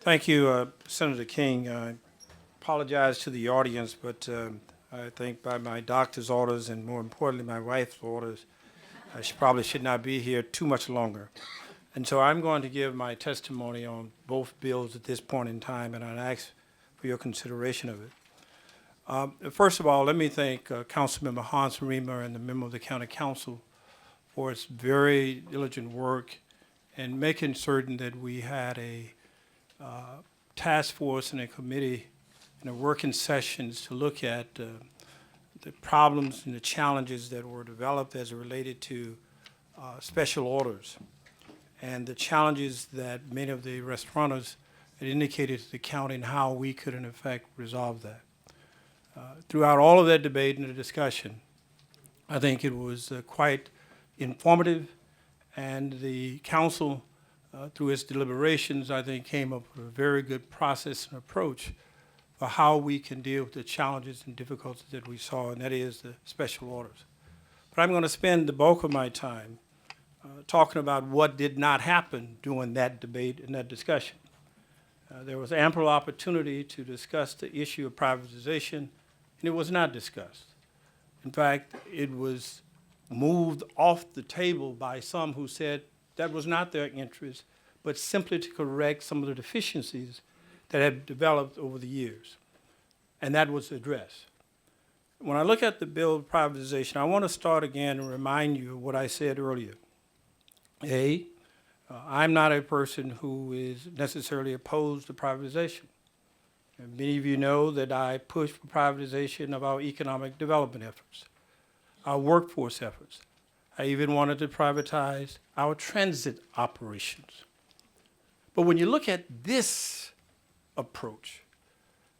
Thank you, Senator King. I apologize to the audience, but I think by my doctor's orders and more importantly my wife's orders, she probably should not be here too much longer. And so I'm going to give my testimony on both bills at this point in time, and I'd ask for your consideration of it. First of all, let me thank Councilmember Hans Reamer and the member of the County Council for its very diligent work in making certain that we had a task force and a committee and a working sessions to look at the problems and the challenges that were developed as it related to special orders and the challenges that many of the restaurateurs had indicated to the county and how we could in effect resolve that. Throughout all of that debate and the discussion, I think it was quite informative, and the council through its deliberations, I think, came up with a very good process and approach for how we can deal with the challenges and difficulties that we saw, and that is the special orders. But I'm going to spend the bulk of my time talking about what did not happen during that debate and that discussion. There was ample opportunity to discuss the issue of privatization, and it was not discussed. In fact, it was moved off the table by some who said that was not their interest, but simply to correct some of the deficiencies that have developed over the years. And that was addressed. When I look at the bill of privatization, I want to start again and remind you of what I said earlier. I'm not a person who is necessarily opposed to privatization. And many of you know that I push for privatization of our economic development efforts, our workforce efforts. I even wanted to privatize our transit operations. But when you look at this approach,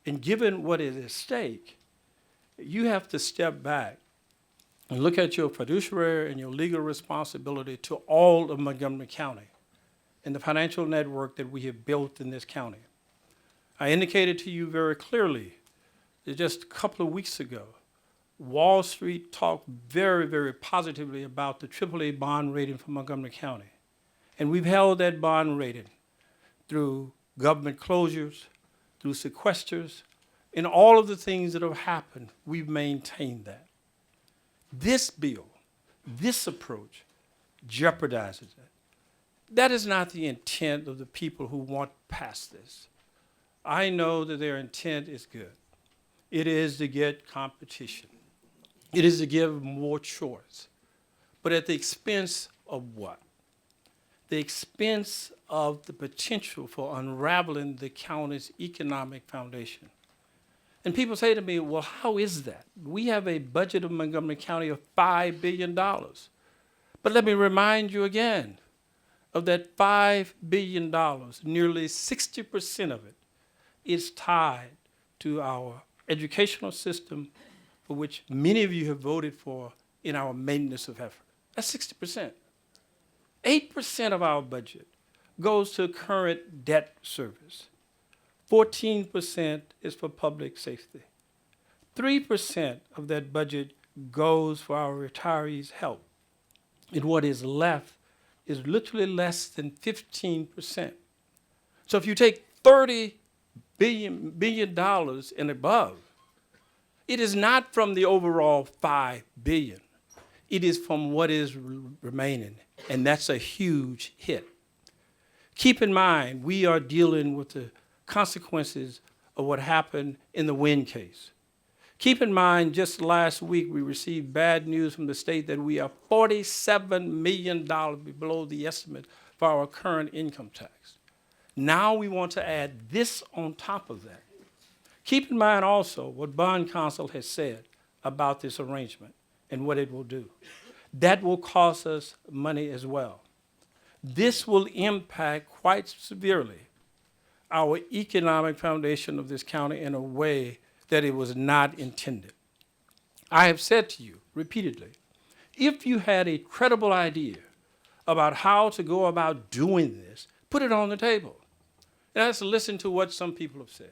and given what is at stake, you have to step back and look at your fiduciary and your legal responsibility to all of Montgomery County and the financial network that we have built in this county. I indicated to you very clearly that just a couple of weeks ago, Wall Street talked very, very positively about the AAA bond rating for Montgomery County. And we've held that bond rating through government closures, through sequesters, and all of the things that have happened, we've maintained that. This bill, this approach, jeopardizes that. That is not the intent of the people who want to pass this. I know that their intent is good. It is to get competition. It is to give more choice. But at the expense of what? The expense of the potential for unraveling the county's economic foundation. And people say to me, well, how is that? We have a budget of Montgomery County of $5 billion. But let me remind you again, of that $5 billion, nearly 60% of it is tied to our educational system, for which many of you have voted for in our maintenance of effort. That's 60%. 8% of our budget goes to current debt service. 14% is for public safety. 3% of that budget goes for our retirees' health. And what is left is literally less than 15%. So if you take $30 billion and above, it is not from the overall $5 billion. It is from what is remaining, and that's a huge hit. Keep in mind, we are dealing with the consequences of what happened in the Wynn case. Keep in mind, just last week, we received bad news from the state that we are $47 million below the estimate for our current income tax. Now we want to add this on top of that. Keep in mind also what bond counsel has said about this arrangement and what it will do. That will cost us money as well. This will impact quite severely our economic foundation of this county in a way that it was not intended. I have said to you repeatedly, if you had a credible idea about how to go about doing this, put it on the table. And let's listen to what some people have said.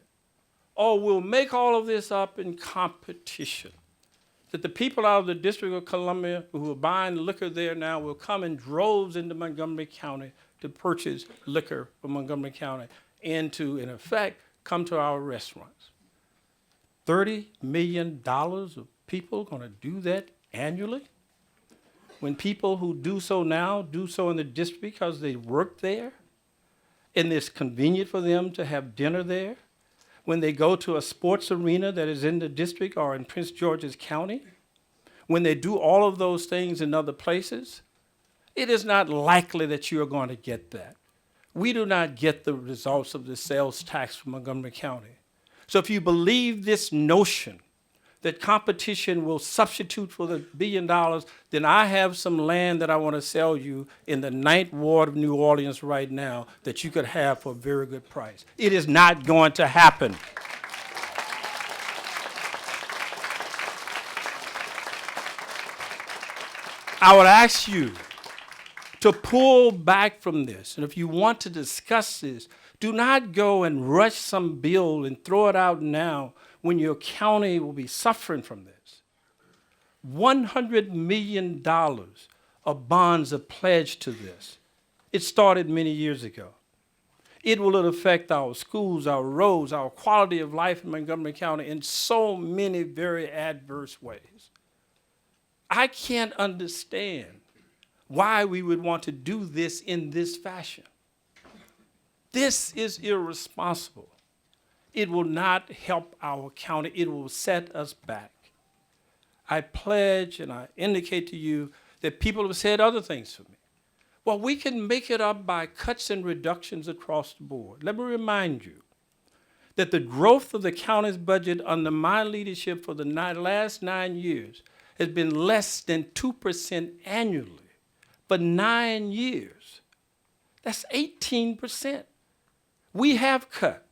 Oh, we'll make all of this up in competition. That the people out of the District of Columbia who are buying liquor there now will come in droves into Montgomery County to purchase liquor from Montgomery County. and to, in effect, come to our restaurants. $30 million of people going to do that annually? When people who do so now do so in the district because they work there, and it's convenient for them to have dinner there, when they go to a sports arena that is in the district or in Prince George's County, when they do all of those things in other places, it is not likely that you are going to get that. We do not get the results of the sales tax from Montgomery County. So if you believe this notion that competition will substitute for the $1 billion, then I have some land that I want to sell you in the 9th Ward of New Orleans right now that you could have for a very good price. It is not going to happen. I would ask you to pull back from this. And if you want to discuss this, do not go and rush some bill and throw it out now when your county will be suffering from this. $100 million of bonds are pledged to this. It started many years ago. It will affect our schools, our roads, our quality of life in Montgomery County in so many very adverse ways. I can't understand why we would want to do this in this fashion. This is irresponsible. It will not help our county. It will set us back. I pledge and I indicate to you that people have said other things to me. Well, we can make it up by cuts and reductions across the board. Let me remind you that the growth of the county's budget under my leadership for the last 9 years has been less than 2% annually for 9 years. That's 18%. We have cut.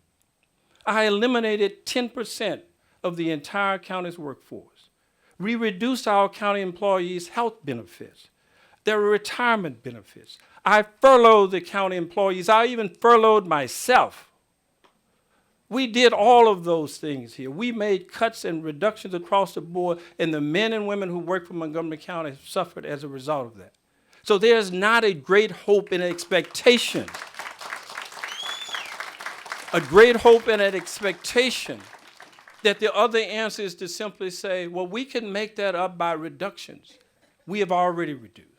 I eliminated 10% of the entire county's workforce. We reduced our county employees' health benefits, their retirement benefits. I furloughed the county employees. I even furloughed myself. We did all of those things here. We made cuts and reductions across the board, and the men and women who work for Montgomery County have suffered as a result of that. So there's not a great hope and expectation. A great hope and an expectation that the other answer is to simply say, well, we can make that up by reductions. We have already reduced.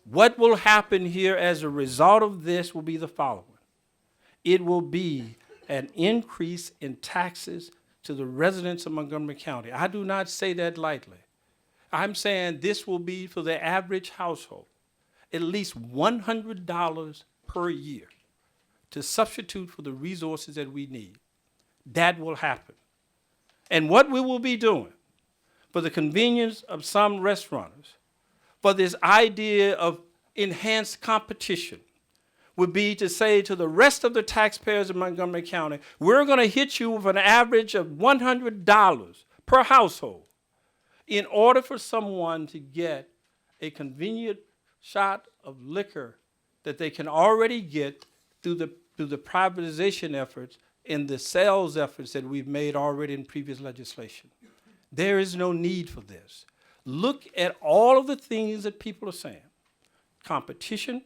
What will happen here as a result of this will be the following. It will be an increase in taxes to the residents of Montgomery County. I do not say that lightly. I'm saying this will be for the average household at least $100 per year to substitute for the resources that we need. That will happen. And what we will be doing for the convenience of some restaurants, for this idea of enhanced competition, would be to say to the rest of the taxpayers in Montgomery County, we're going to hit you with an average of $100 per household in order for someone to get a convenient shot of liquor that they can already get through the privatization efforts and the sales efforts that we've made already in previous legislation. There is no need for this. Look at all of the things that people are saying. Competition,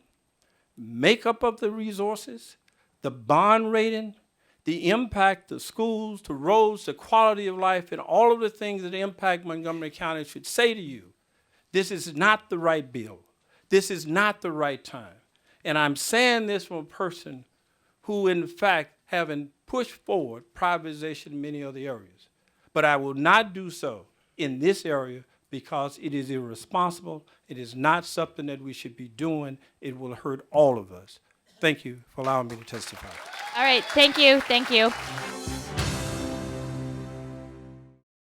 makeup of the resources, the bond rating, the impact to schools, to roads, to quality of life, and all of the things that impact Montgomery County should say to you, this is not the right bill. This is not the right time. And I'm saying this from a person who, in fact, haven't pushed forward privatization in many other areas. But I will not do so in this area because it is irresponsible. It is not something that we should be doing. It will hurt all of us. Thank you for allowing me to testify. All right, thank you.